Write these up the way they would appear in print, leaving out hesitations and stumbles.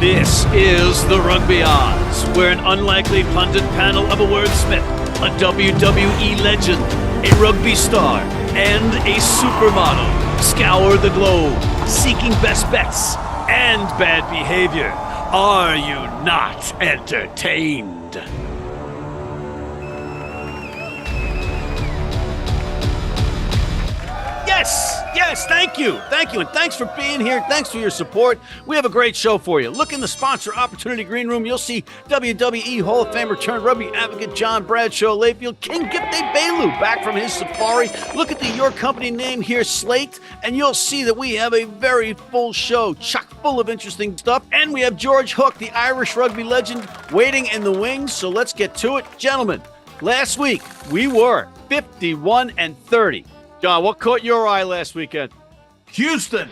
This is the Rugby Odds, where an unlikely pundit panel of a wordsmith, a WWE legend, a rugby star, and a supermodel scour the globe, seeking best bets and bad behavior. Are you not entertained? Yes, thank you, and thanks for being here. Thanks for your support. We have a great show for you. Look in the sponsor opportunity green room. You'll see WWE Hall of Famer turned rugby advocate John Bradshaw Layfield, King Gift Egbelu back from his safari. Look at the Your Company name here slate, and you'll see that we have a very full show, chock full of interesting stuff. And we have George Hook, the Irish rugby legend, waiting in the wings. So let's get to it, gentlemen. Last week we were 51-30. John, what caught your eye last weekend? Houston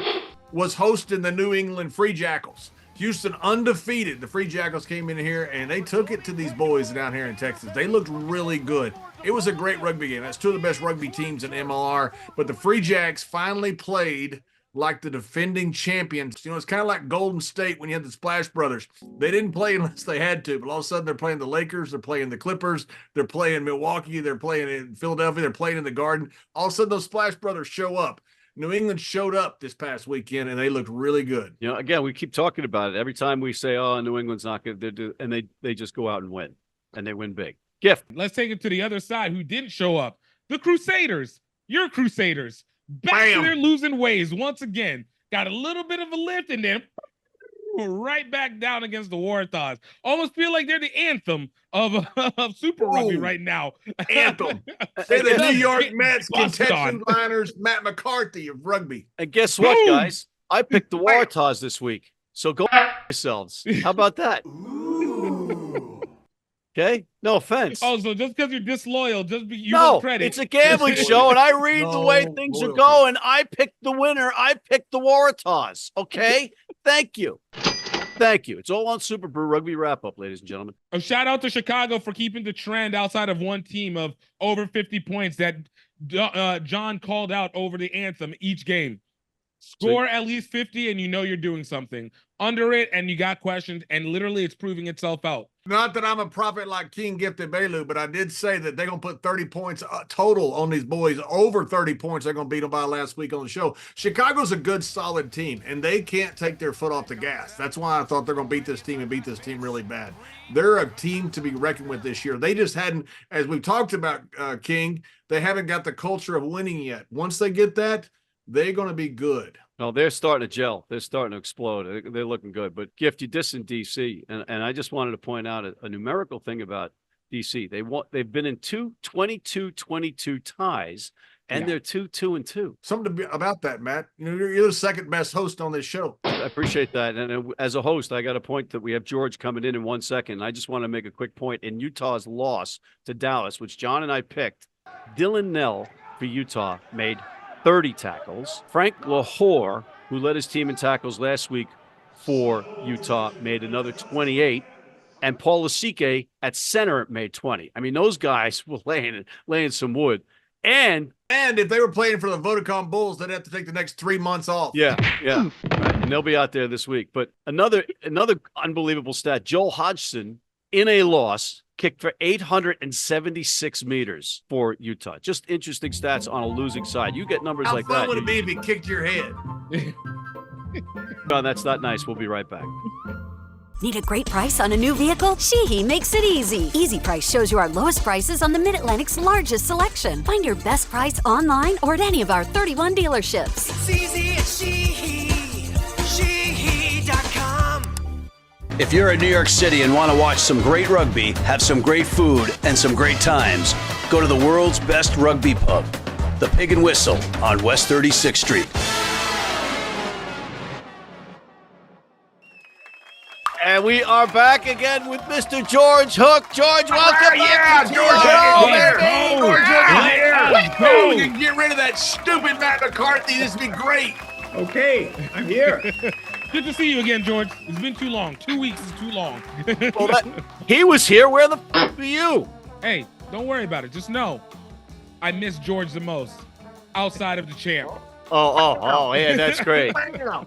was hosting the New England Free Jackals. Houston undefeated. The Free Jackals came in here and they took it to these boys down here in Texas. They looked really good. It was a great rugby game. That's two of the best rugby teams in MLR. But the Free Jacks finally played like the defending champions. You know, it's kind of like Golden State when you had the Splash Brothers. They didn't play unless they had to, but all of a sudden they're playing the Lakers, they're playing the Clippers, they're playing Milwaukee, they're playing in Philadelphia, they're playing in the Garden. All of a sudden those Splash Brothers show up. New England showed up this past weekend, and they looked really good. You know, again, we keep talking about it. Every time we say, oh, New England's not good, and they just go out and win, and they win big. Gift. Let's take it to the other side who didn't show up. The Crusaders. Your Crusaders. Back to their losing ways once again. Got a little bit of a lift and then right back down against the Warthogs. Almost feel like they're the anthem of Super Rugby right now. Anthem. They're the New York Mets, contention liners, Matt McCarthy of rugby. And guess what, guys? I picked the Warthogs this week. So go yourselves. How about that? Okay? No offense. Oh, so just because you're disloyal, you no, want credit. It's a gambling show, and I read the way things are going. I picked the winner. I picked the Warthogs. Okay? Thank you. Thank you. It's all on Super Brew Rugby Wrap-Up, ladies and gentlemen. A shout-out to Chicago for keeping the trend outside of one team of over 50 points that John called out over the anthem each game. Score at least 50, and you know you're doing something. Under it, and you got questions, and literally it's proving itself out. Not that I'm a prophet like King Gift Egbelu, but I did say that they're going to put 30 points total on these boys. Over 30 points they're going to beat them by last week on the show. Chicago's a good, solid team, and they can't take their foot off the gas. That's why I thought they're going to beat this team and beat this team really bad. They're a team to be reckoned with this year. They just hadn't, as we've talked about, King, they haven't got the culture of winning yet. Once they get that, they're going to be good. No, they're starting to gel. They're starting to explode. They're looking good. But Gift, you dissing DC, and I just wanted to point out a numerical thing about DC. They've been in two 22-22 ties, and they're 2-2-2. Something about that, Matt. You know, you're the second best host on this show. I appreciate that. And as a host, I got a point that we have George coming in 1 second. I just want to make a quick point. In Utah's loss to Dallas, which John and I picked, Dylan Nell for Utah made 30 tackles. Frank Lahore, who led his team in tackles last week for Utah, made another 28. And Paul Lasike at center made 20. I mean, those guys were laying some wood. And if they were playing for the Vodacom Bulls, they'd have to take the next 3 months off. Yeah. Right. And they'll be out there this week. But another unbelievable stat, Joel Hodgson, in a loss, kicked for 876 meters for Utah. Just interesting stats on a losing side. You get numbers like that. How fun would it be if he kicked your head? No, that's not nice. We'll be right back. Need a great price on a new vehicle? Sheehy makes it easy. Easy Price shows you our lowest prices on the Mid-Atlantic's largest selection. Find your best price online or at any of our 31 dealerships. It's easy at Sheehy. Sheehy.com. If you're in New York City and want to watch some great rugby, have some great food, and some great times, go to the world's best rugby pub, the Pig and Whistle on West 36th Street. And we are back again with Mr. George Hook. George, welcome back. George Hook. We can get rid of that stupid Matt McCarthy. This would be great. Okay, I'm here. Good to see you again, George. It's been too long. 2 weeks is too long. Well, he was here. Where the f*** are you? Hey, don't worry about it. Just know I miss George the most outside of the champ. Yeah, that's great.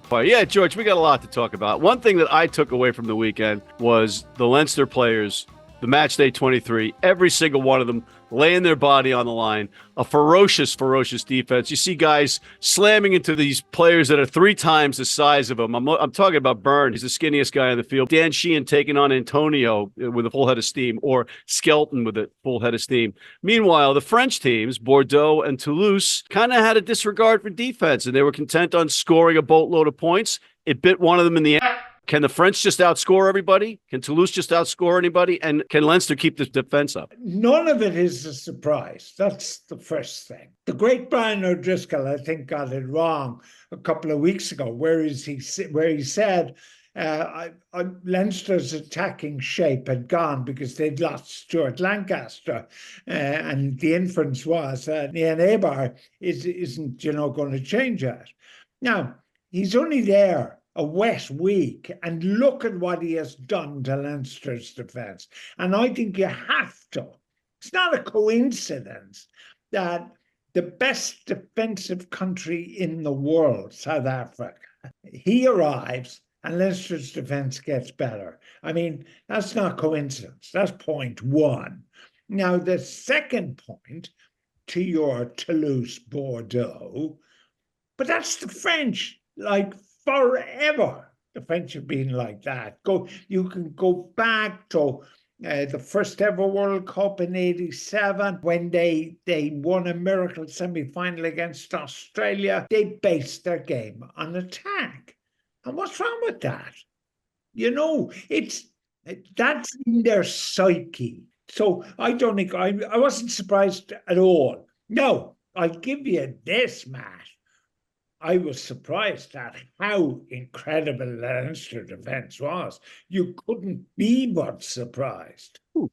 But yeah, George, we got a lot to talk about. One thing that I took away from the weekend was the Leinster players, the match day 23, every single one of them laying their body on the line, a ferocious defense. You see guys slamming into these players that are 3 times the size of them. I'm talking about Byrne. He's the skinniest guy on the field. Dan Sheehan taking on Antonio with a full head of steam, or Skelton with a full head of steam. Meanwhile, the French teams, Bordeaux and Toulouse, kind of had a disregard for defense, and they were content on scoring a boatload of points. It bit one of them in the end. Can the French just outscore everybody? Can Toulouse just outscore anybody? And can Leinster keep this defense up? None of it is a surprise. That's the first thing. The great Brian O'Driscoll, I think, got it wrong a couple of weeks ago, where he said Leinster's attacking shape had gone because they'd lost Stuart Lancaster. And the inference was that Ian Abar isn't going to change that. Now, he's only there a wet week, and look at what he has done to Leinster's defence. And I think you have to. It's not a coincidence that the best defensive country in the world, South Africa, he arrives and Leinster's defence gets better. I mean, that's not coincidence. That's point one. Now, the second point to your Toulouse Bordeaux, but that's the French, like, forever. The French have been like that. You can go back to the first ever World Cup in '87 when they won a miracle semi-final against Australia. They based their game on attack. And what's wrong with that? That's in their psyche. So I don't think I wasn't surprised at all. No, I'll give you this, Matt. I was surprised at how incredible the Leinster defence was. You couldn't be but surprised. Ooh.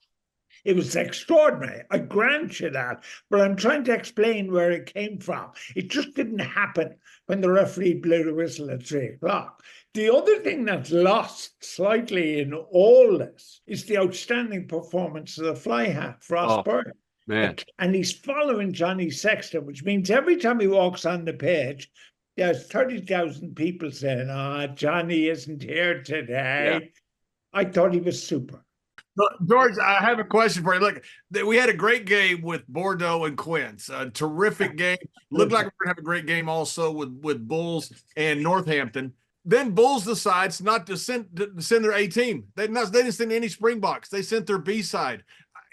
It was extraordinary. I grant you that. But I'm trying to explain where it came from. It just didn't happen when the referee blew the whistle at 3:00. The other thing that's lost slightly in all this is the outstanding performance of the fly half, Ross Byrne. Man. And he's following Johnny Sexton, which means every time he walks on the pitch, there's 30,000 people saying, Johnny isn't here today. Yeah. I thought he was super. George, I have a question for you. Look, we had a great game with Bordeaux and Quins. A terrific game. Looked like we're going to have a great game also with Bulls and Northampton. Then Bulls decides not to send their A team. They didn't send any Springboks. They sent their B side.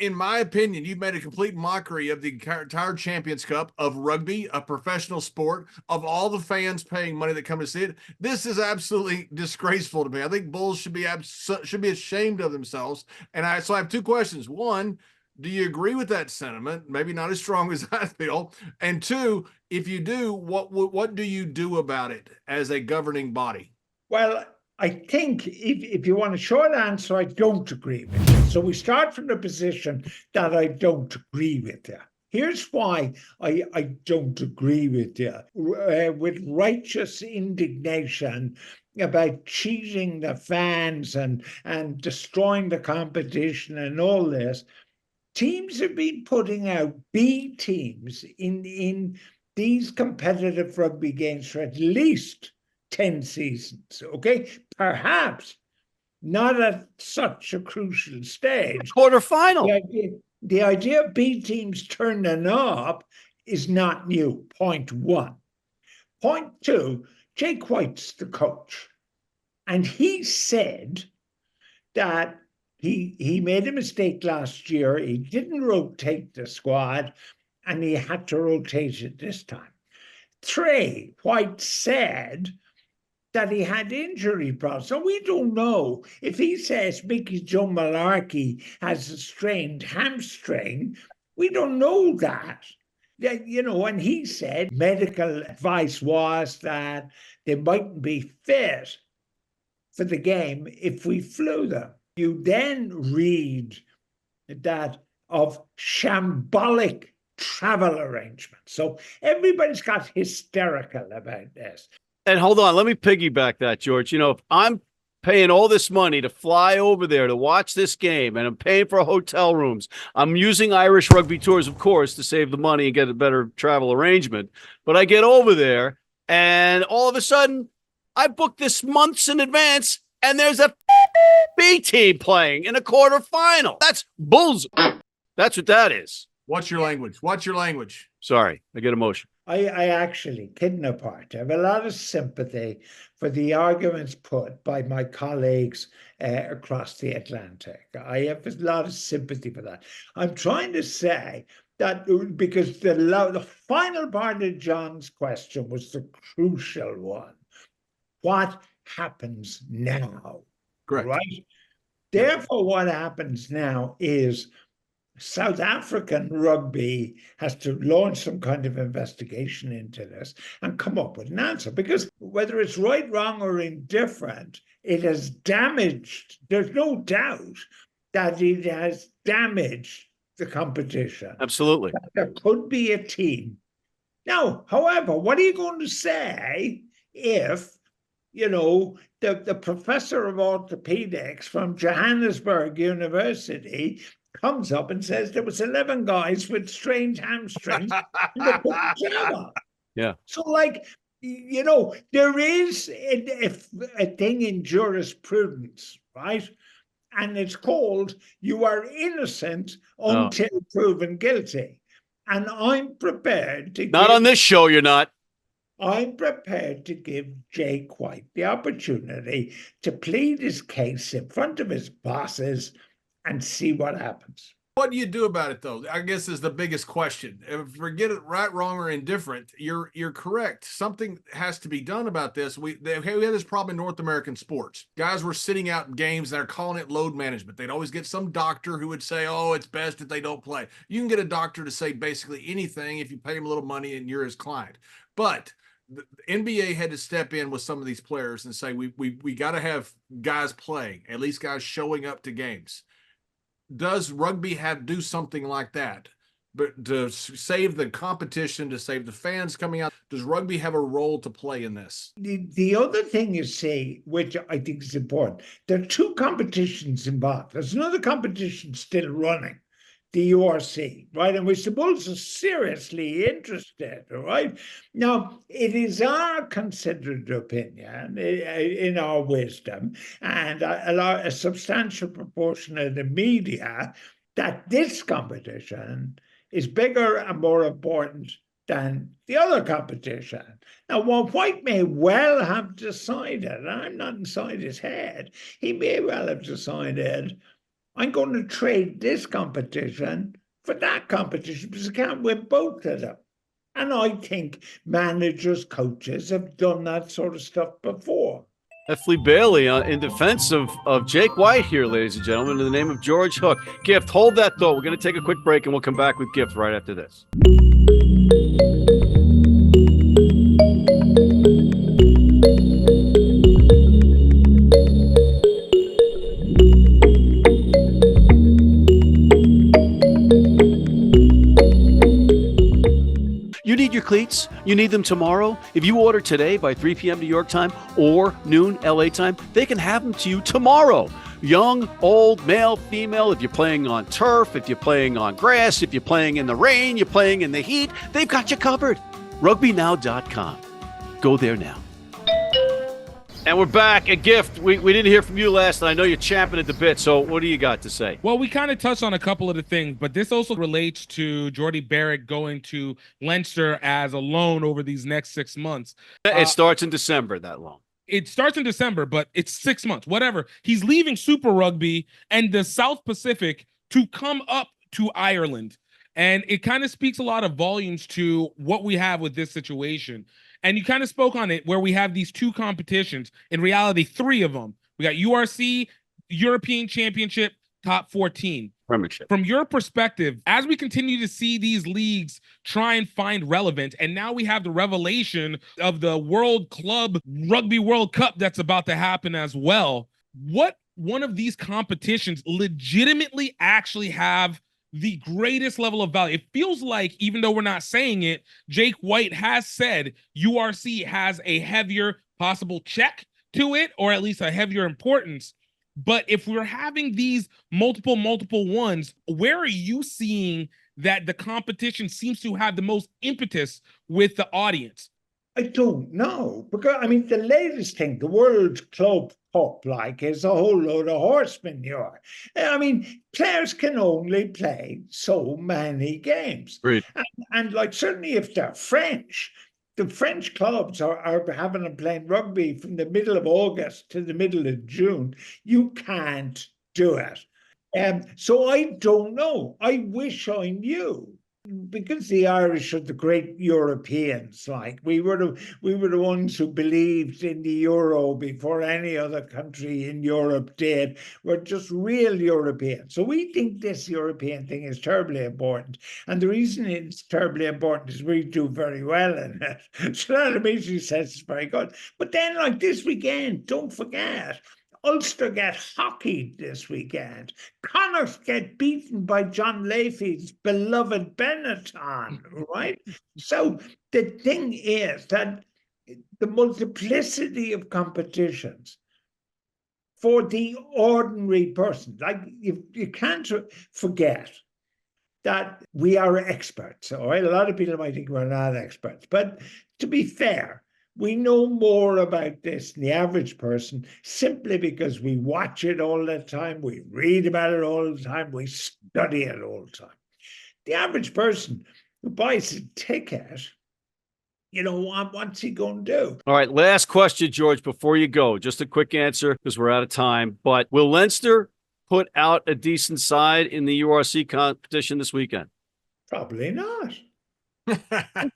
In my opinion, you've made a complete mockery of the entire Champions Cup, of rugby, a professional sport, of all the fans paying money that come to see it. This is absolutely disgraceful to me. I think Bulls should be ashamed of themselves. And so I have 2 questions. 1, do you agree with that sentiment? Maybe not as strong as I feel. And 2, if you do, what do you do about it as a governing body? Well, I think if you want a short answer, I don't agree with you. So we start from the position that I don't agree with you. Here's why I don't agree with you. With righteous indignation about cheating the fans and destroying the competition and all this, teams have been putting out B teams in these competitive rugby games for at least 10 seasons, okay? Perhaps not at such a crucial stage. Quarterfinal. The idea of B teams turning up is not new, point 1. Point 2, Jake White's the coach. And he said that he made a mistake last year. He didn't rotate the squad, and he had to rotate it this time. 3, White said that he had injury problems. So we don't know. If he says Mickey Joe Malarkey has a strained hamstring, we don't know that. And he said medical advice was that they mightn't be fit for the game if we flew them. You then read that of shambolic travel arrangements. So everybody's got hysterical about this. And hold on, let me piggyback that, George. If I'm paying all this money to fly over there to watch this game, and I'm paying for hotel rooms, I'm using Irish Rugby Tours, of course, to save the money and get a better travel arrangement. But I get over there, And all of a sudden, I booked this months in advance, and there's a B team playing in a quarterfinal. That's bulls. That's what that is. What's your language? What's your language? Sorry, I get emotional. I actually, kidding apart, I have a lot of sympathy for the arguments put by my colleagues across the Atlantic. I have a lot of sympathy for that. I'm trying to say that because the final part of John's question was the crucial one. What happens now? Correct. Right? Therefore, what happens now is South African rugby has to launch some kind of investigation into this and come up with an answer, because whether it's right, wrong, or indifferent, it has damaged, there's no doubt that it has damaged the competition. Absolutely. There could be a team. Now, however, what are you going to say if, the professor of orthopedics from Johannesburg University comes up and says there was 11 guys with strange hamstrings in the pajama? Yeah. So, there is a thing in jurisprudence, right? And it's called you are innocent until proven guilty. And I'm prepared to Not on this show, you're not. I'm prepared to give Jake White the opportunity to plead his case in front of his bosses and see what happens. What do you do about it, though? I guess is the biggest question. Forget it, right, wrong, or indifferent. You're correct. Something has to be done about this. We had this problem in North American sports. Guys were sitting out in games and they're calling it load management. They'd always get some doctor who would say, "Oh, it's best if they don't play." You can get a doctor to say basically anything if you pay him a little money and you're his client. But the NBA had to step in with some of these players and say, we got to have guys playing, at least guys showing up to games. Does rugby do something like that? But to save the competition, to save the fans coming out, does rugby have a role to play in this? The other thing you see, which I think is important, there are two competitions involved. There's another competition still running, the URC, right? And which the Bulls are seriously interested, right? Now, it is our considered opinion, in our wisdom, and a substantial proportion of the media, that this competition is bigger and more important than the other competition. Now, while White may well have decided, and I'm not inside his head, he may well have decided, I'm going to trade this competition for that competition because I can't win both of them. And I think managers, coaches have done that sort of stuff before. Heffley Bailey in defense of Jake White here, ladies and gentlemen, in the name of George Hook. Gift, hold that thought. We're going to take a quick break and we'll come back with Gift right after this. You need your cleats? You need them tomorrow? If you order today by 3 p.m. New York time or noon LA time, they can have them to you tomorrow. Young, old, male, female, if you're playing on turf, if you're playing on grass, if you're playing in the rain, you're playing in the heat, they've got you covered. RugbyNow.com. Go there now. And we're back. A Gift. We didn't hear from you last, and I know you're champing at the bit, so what do you got to say? Well, we kind of touched on a couple of the things, but this also relates to Jordie Barrett going to Leinster as a loan over these next 6 months. It starts in December, that loan. It starts in December, but it's 6 months, whatever. He's leaving Super Rugby and the South Pacific to come up to Ireland. And it kind of speaks a lot of volumes to what we have with this situation. And you kind of spoke on it, where we have these two competitions. In reality, 3 of them. We got URC, European Championship, top 14. Premiership. From your perspective, as we continue to see these leagues try and find relevant, and now we have the revelation of the World Club Rugby World Cup that's about to happen as well, what one of these competitions legitimately actually have the greatest level of value? It feels like, even though we're not saying it, Jake White has said URC has a heavier possible check to it, or at least a heavier importance. But if we're having these multiple ones, where are you seeing that the competition seems to have the most impetus with the audience? I don't know, because I mean the latest thing, the World Club Cup, like, is a whole load of horse manure. I mean, players can only play so many games, Great. and like certainly if they're French, the French clubs are having them playing rugby from the middle of August to the middle of June. You can't do it. So I don't know. I wish I knew. Because the Irish are the great Europeans, like we were the ones who believed in the euro before any other country in Europe did. We're just real Europeans. So we think this European thing is terribly important. And the reason it's terribly important is we do very well in it. So that immediately says it's very good. But then, like this weekend, don't forget, Ulster get hockeyed this weekend. Connacht get beaten by John Layfield's beloved Benetton, right? So the thing is that the multiplicity of competitions for the ordinary person, like you can't forget that we are experts. All right, a lot of people might think we're not experts, but to be fair, we know more about this than the average person simply because we watch it all the time, we read about it all the time, we study it all the time. The average person who buys a ticket, you know, what's he going to do? All right, last question, George, before you go. Just a quick answer because we're out of time. But will Leinster put out a decent side in the URC competition this weekend? Probably not.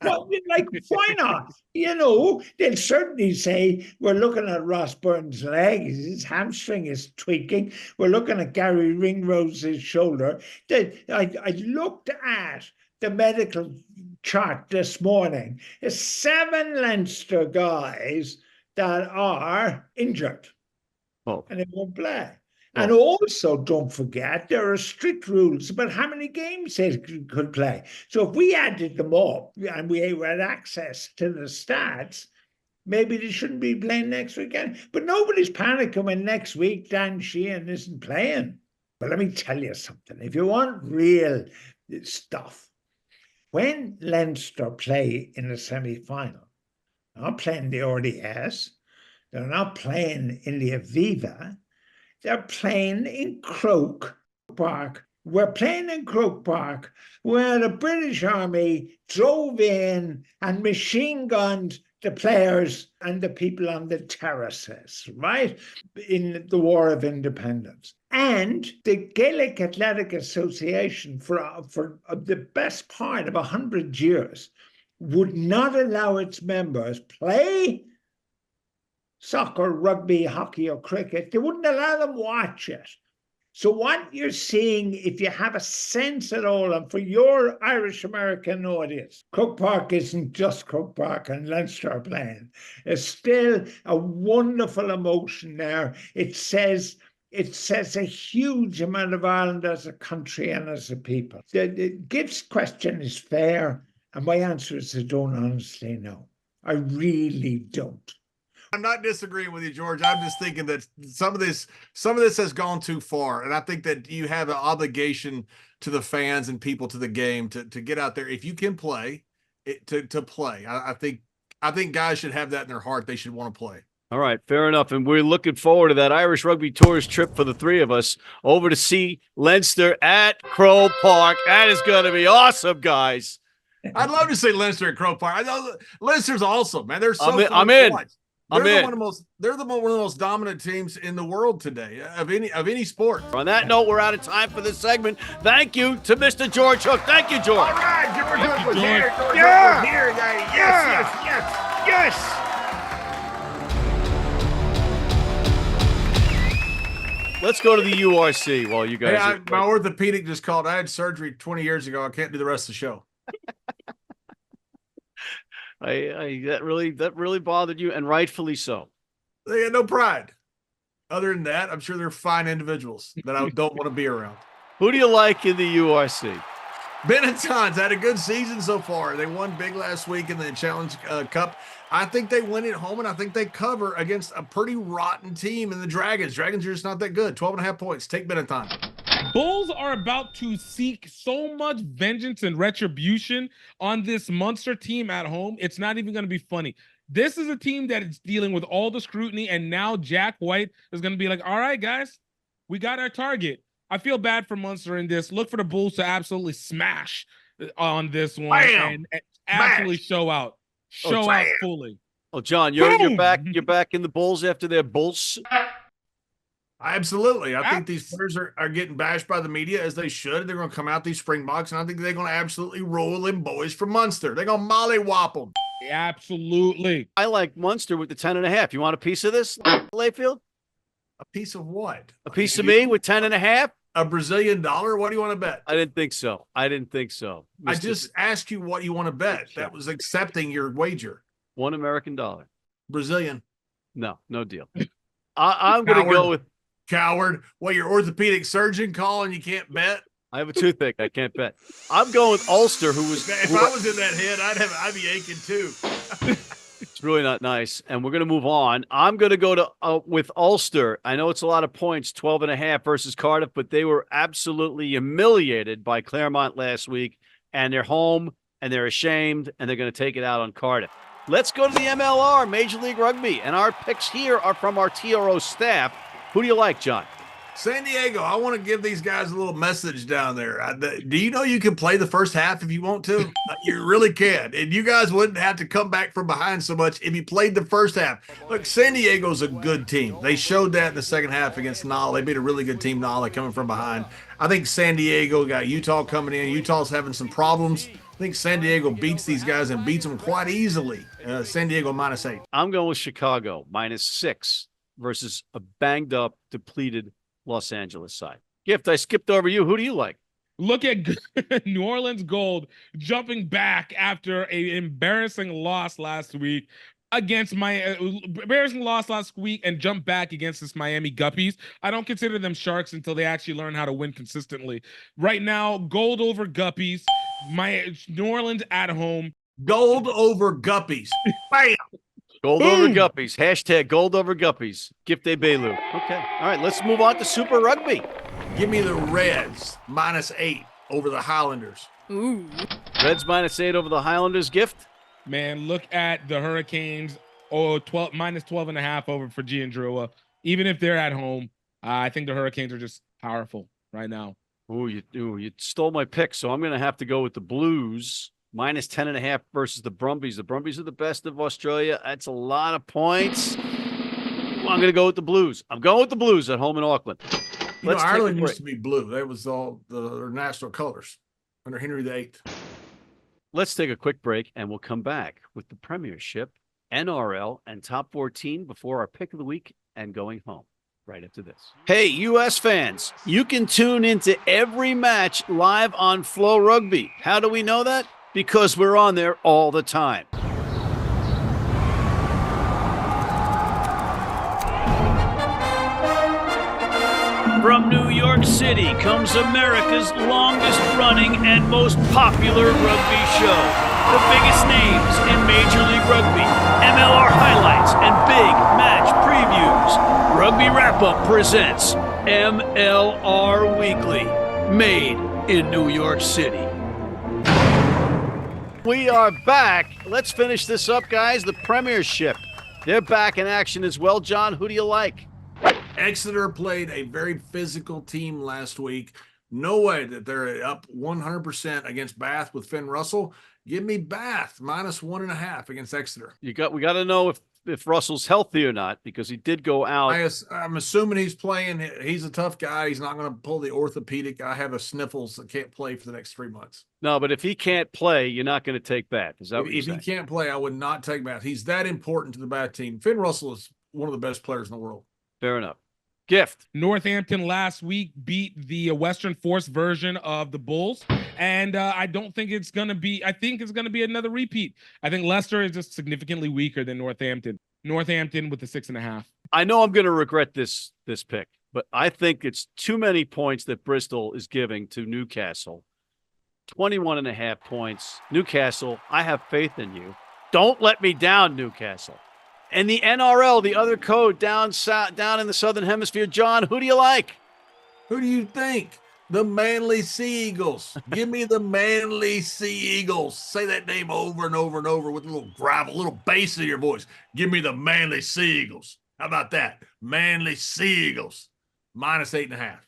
Well, like, why not? You know, they'll certainly say, we're looking at Ross Byrne's leg, his hamstring is tweaking. We're looking at Gary Ringrose's shoulder. I looked at the medical chart this morning. There's 7 Leinster guys that are injured. Oh. And they won't play. And also, don't forget, there are strict rules about how many games they could play. So if we added them up and we had access to the stats, maybe they shouldn't be playing next weekend. But nobody's panicking when next week Dan Sheehan isn't playing. But let me tell you something. If you want real stuff, when Leinster play in the semi-final, they're not playing the RDS, they're not playing in the Aviva, they're playing in Croke Park. We're playing in Croke Park where the British Army drove in and machine gunned the players and the people on the terraces, right, in the War of Independence. And the Gaelic Athletic Association, for the best part of 100 years, would not allow its members play soccer, rugby, hockey, or cricket. They wouldn't allow them watch it. So what you're seeing, if you have a sense at all, and for your Irish-American audience, Croke Park isn't just Croke Park and Leinster are playing. There's still a wonderful emotion there. It says a huge amount of Ireland as a country and as a people. The Gift's question is fair, and my answer is I don't honestly know. I really don't. I'm not disagreeing with you, George. I'm just thinking that some of this has gone too far. And I think that you have an obligation to the fans and people to the game to get out there. If you can play, to play. I think guys should have that in their heart. They should want to play. All right, fair enough. And we're looking forward to that Irish Rugby Tours trip for the 3 of us over to see Leinster at Croke Park. That is going to be awesome, guys. I'd love to see Leinster at Croke Park. I know Leinster's awesome, man. They're so I'm in. They're one of the most dominant teams in the world today of any sport. On that note, we're out of time for this segment. Thank you to Mr. George Hook. Thank you, George. All right, George Hook was here. George Yeah. Hook was here. Yes. Let's go to the URC while you guys. Hey, my orthopedic just called. I had surgery 20 years ago. I can't do the rest of the show. That really bothered you, and rightfully so. They got no pride. Other than that, I'm sure they're fine individuals that I don't want to be around. Who do you like in the URC? Benetton's had a good season so far. They won big last week in the Challenge Cup. I think they win at home, and I think they cover against a pretty rotten team in the Dragons. Dragons are just not that good. 12.5 points. Take Benetton. Bulls are about to seek so much vengeance and retribution on this Munster team at home. It's not even going to be funny. This is a team that is dealing with all the scrutiny, and now Jack White is going to be like, all right, guys, we got our target. I feel bad for Munster in this. Look for the Bulls to absolutely smash on this one and absolutely show out. Show out fully. Oh, John, you're back. You're back in the Bulls after their Bulls. Absolutely. I think these players are getting bashed by the media, as they should. They're going to come out these Springboks, and I think they're going to absolutely roll them boys from Munster. They're going to mollywop them. Absolutely. I like Munster with the 10.5. You want a piece of this, Layfield? A piece of what? A piece of me with 10.5? A Brazilian dollar? What do you want to bet? I didn't think so. I just asked you what you want to bet. That was accepting your wager. $1 American dollar. Brazilian. No deal. I'm going to go with coward. What, your orthopedic surgeon calling you can't bet? I have a toothache. I can't bet. I'm going with Ulster, who was. If I was in that head, I'd be aching too. It's really not nice. And we're going to move on. I'm going to go to with Ulster. I know it's a lot of points, 12.5 versus Cardiff, but they were absolutely humiliated by Claremont last week, and they're home and they're ashamed, and they're going to take it out on Cardiff. Let's go to the MLR, Major League Rugby, and our picks here are from our TRO staff. Who do you like, John? San Diego. I want to give these guys a little message down there. Do you know you can play the first half if you want to? You really can. And you guys wouldn't have to come back from behind so much if you played the first half. Look, San Diego's a good team. They showed that in the second half against Nala. They beat a really good team, Nala, coming from behind. I think San Diego got Utah coming in. Utah's having some problems. I think San Diego beats these guys and beats them quite easily. San Diego -8. I'm going with Chicago -6 versus a banged-up, depleted Los Angeles side. Gift, I skipped over you. Who do you like? Look at New Orleans Gold jumping back after an embarrassing loss last week against my embarrassing loss last week and jump back against this Miami Guppies. I don't consider them Sharks until they actually learn how to win consistently. Right now, Gold over Guppies. New Orleans at home. Gold over Guppies. Bam! Gold over Guppies. Hashtag gold over Guppies. Gift Egbelu. Okay. All right, let's move on to Super Rugby. Give me the Reds -8 over the Highlanders. Ooh. Reds -8 over the Highlanders. Gift? Man, look at the Hurricanes. -12.5 over for Giandrua. Even if they're at home, I think the Hurricanes are just powerful right now. You stole my pick, so I'm going to have to go with the Blues. -10.5 versus the Brumbies. The Brumbies are the best of Australia. That's a lot of points. I'm going to go with the Blues. I'm going with the Blues at home in Auckland. Ireland used to be blue. That was all their national colors under Henry VIII. Let's take a quick break, and we'll come back with the Premiership, NRL, and Top 14 before our pick of the week and going home right after this. Hey, U.S. fans, you can tune into every match live on Flow Rugby. How do we know that? Because we're on there all the time. From New York City comes America's longest running and most popular rugby show. The biggest names in Major League Rugby, MLR highlights, and big match previews. Rugby Wrap-Up presents MLR Weekly, made in New York City. We are back. Let's finish this up, guys. The Premiership. They're back in action as well. John, who do you like? Exeter played a very physical team last week. No way that they're up 100% against Bath with Finn Russell. Give me Bath -1.5 against Exeter. We got to know if Russell's healthy or not, because he did go out. I'm assuming he's playing. He's a tough guy. He's not going to pull the orthopedic. I have a sniffles that can't play for the next 3 months. No, but if he can't play, you're not going to take Bath. Is that what you're saying? If he can't play, I would not take Bath. He's that important to the Bath team. Finn Russell is one of the best players in the world. Fair enough. Gift. Northampton last week beat the Western Force version of the Bulls, and I don't think it's going to be – I think it's going to be another repeat. I think Leicester is just significantly weaker than Northampton. Northampton with the 6.5. I know I'm going to regret this pick, but I think it's too many points that Bristol is giving to Newcastle. 21.5 points. Newcastle, I have faith in you. Don't let me down, Newcastle. And the NRL, the other code down in the Southern Hemisphere. John, who do you like? Who do you think? The Manly Sea Eagles. Give me the Manly Sea Eagles. Say that name over and over and over with a little gravel, a little bass in your voice. Give me the Manly Sea Eagles. How about that? Manly Sea Eagles. -8.5.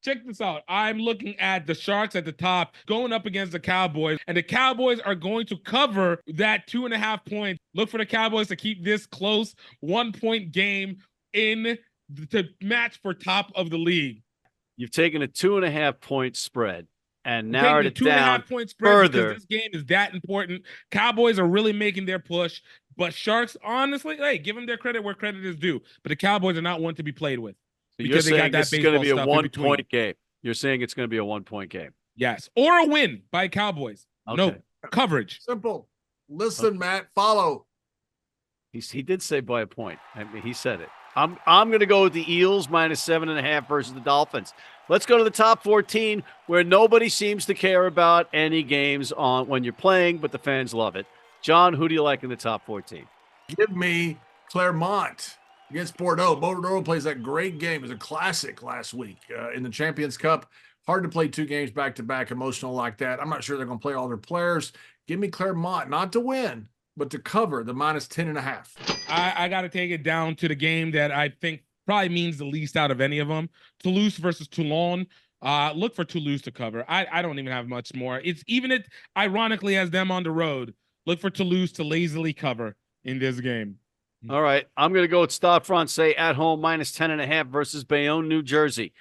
Check this out. I'm looking at the Sharks at the top going up against the Cowboys, and the Cowboys are going to cover that 2.5 points. Look for the Cowboys to keep this close 1-point game in the match for top of the league. You've taken a 2.5 point spread and narrowed it down 2.5 point spread further. because this game is that important. Cowboys are really making their push, but Sharks, honestly, hey, give them their credit where credit is due. But the Cowboys are not one to be played with. You're saying this is going to be a 1-point game. You're saying it's going to be a 1-point game. Yes, or a win by Cowboys. Okay. No coverage. Simple. Listen, Matt, follow. He did say by a point. I mean, he said it. I'm going to go with the Eels -7.5 versus the Dolphins. Let's go to the top 14 where nobody seems to care about any games on when you're playing, but the fans love it. John, who do you like in the top 14? Give me Clermont against Bordeaux. Bordeaux plays that great game. It was a classic last week in the Champions Cup. Hard to play 2 games back-to-back, emotional like that. I'm not sure they're going to play all their players. Give me Clermont, not to win, but to cover the -10.5. I got to take it down to the game that I think probably means the least out of any of them. Toulouse versus Toulon. Look for Toulouse to cover. I don't even have much more. It's even it ironically has them on the road. Look for Toulouse to lazily cover in this game. All right. I'm going to go with Stade Francais at home -10.5 versus Bayonne, New Jersey.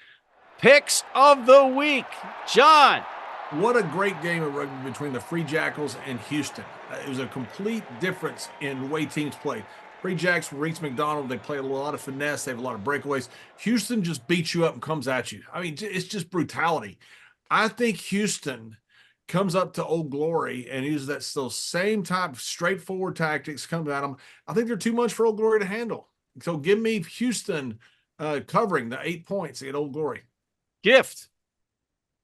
Picks of the week. John. What a great game of rugby between the Free Jackals and Houston. It was a complete difference in the way teams played. Free Jacks, Reese McDonald, they play a lot of finesse. They have a lot of breakaways. Houston just beats you up and comes at you. I mean, it's just brutality. I think Houston comes up to Old Glory and uses that still same type of straightforward tactics, comes at them. I think they're too much for Old Glory to handle. So give me Houston covering the 8 points at Old Glory. Gift.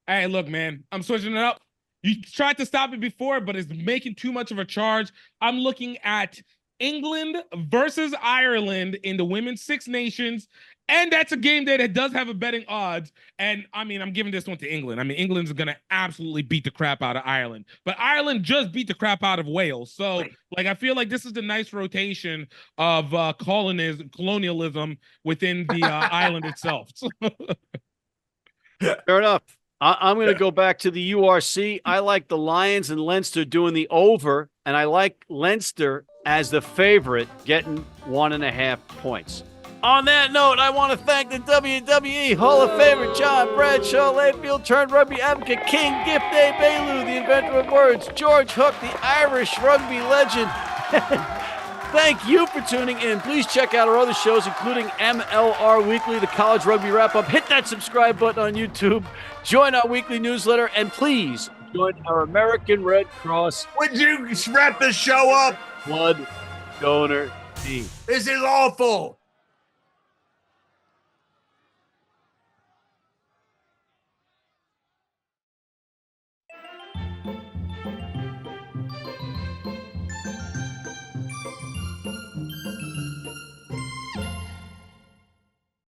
Hey, look, man, I'm switching it up. You tried to stop it before, but it's making too much of a charge. I'm looking at England versus Ireland in the Women's Six Nations. And that's a game that it does have a betting odds. And I mean, I'm giving this one to England. I mean, England's going to absolutely beat the crap out of Ireland. But Ireland just beat the crap out of Wales. So, like, I feel like this is the nice rotation of colonialism within the island itself. Fair enough. I'm going to go back to the URC. I like the Lions and Leinster doing the over, and I like Leinster as the favorite getting 1.5 points. On that note, I want to thank the WWE Hall of Famer John Bradshaw Layfield turned rugby advocate King Gift Egbelu, the inventor of words, George Hook, the Irish rugby legend. Thank you for tuning in. Please check out our other shows, including MLR Weekly, the College Rugby Wrap-Up. Hit that subscribe button on YouTube. Join our weekly newsletter, and please join our American Red Cross. Would you wrap the show up? Blood Donor Team. This is awful.